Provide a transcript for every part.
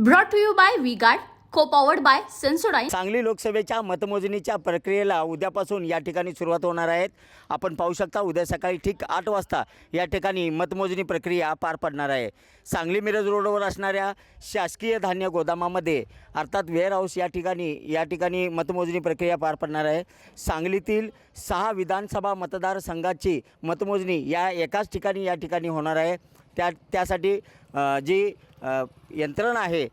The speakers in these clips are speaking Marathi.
Brought to you by V-Guard, co-powered by Sensodyne. Sangli लोकसभेच्या मतमोजणीच्या प्रक्रियेला उद्यापासून या ठिकाणी सुरुवात होणार आहे। आपण पाहू शकता उद्या सकाळी ठीक 8 वाजता या ठिकाणी मतमोजणी प्रक्रिया पार पडणार आहे। सांगली मिरज रोडवर असणाऱ्या शासकीय धान्य गोदामामध्ये अर्थात वेअर हाऊस या ठिकाणी मतमोजणी प्रक्रिया पार पडणार आहे। सांगलीतील 6 विधानसभा मतदारसंघाची मतमोजणी या एकाच ठिकाणी या ठिकाणी होणार आहे। त्यासाठी जी यंत्रणा आहे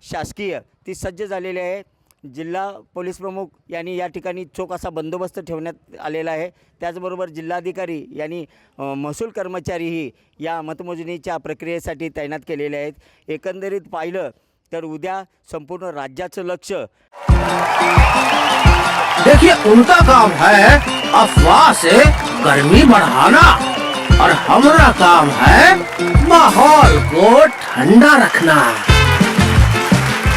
शासकीय ती सज्ज झालेली आहे। जिल्हा पोलीस प्रमुख यांनी या ठिकाणी चोख असा बंदोबस्त ठेवण्यात आलेला आहे। त्याचबरोबर जिल्हाधिकारी यांनी महसूल कर्मचारीही या मतमोजणीच्या प्रक्रियेसाठी तैनात केलेले आहेत। एकंदरीत पाहिलं तर उद्या संपूर्ण राज्याचं लक्ष देखिए उनका काम है अफवाह से गर्मी बढ़ाना और हमारा काम है माहौल को ठंडा रखना।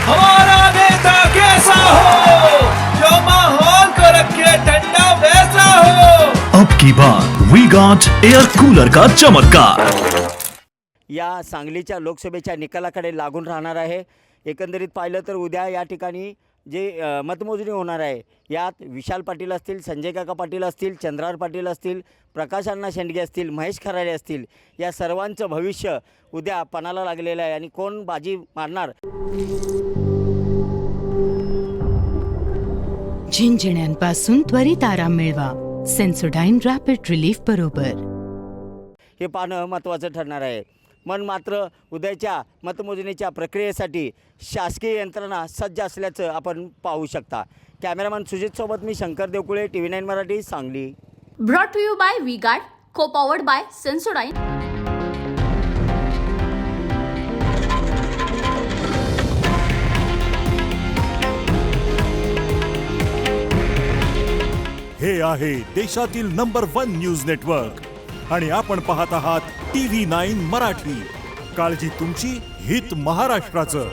हमारा नेता कैसा हो जो माहौल को रखे ठंडा वैसा हो। अब की बार वी-गार्ड एयर कूलर का चमत्कार या सांगलीच्या लोकसभेच्या निकालाकडे लागून राहणार आहे। एकंदरीत पाहिलं तर उद्या या ठिकाणी जे मतमोजणी होणार आहे यात विशाल पाटील असतील, संजय काका पाटील असतील, चंद्रार पाटील असतील, प्रकाश अण्णा शेंडगे असतील, महेश खराडे असतील, या सर्वांचं भविष्य उद्या पणाला लागलेलं आहे आणि कोण बाजी मारणार। झिंझिण्यांपासून त्वरित आराम मिळवा सेन्सोडाईन रॅपिड रिलीफ बरोबर हे पाहणं महत्त्वाचं ठरणार आहे। मन मात्र उद्याच्या मतमोजणीच्या प्रक्रियेसाठी शासकीय यंत्रणा सज्ज असल्याचं आपण पाहू शकता। कॅमेरामन सुजित सोबत मी Shankar Deokule, TV9 Marathi, Sangli. Brought to you by V-Guard, co-powered by Sensodyne. हे आहे देशातील नंबर 1 न्यूज नेटवर्क आणि आपण पाहत आहात TV9 मराठी। काळजी तुमची, हित महाराष्ट्राचं।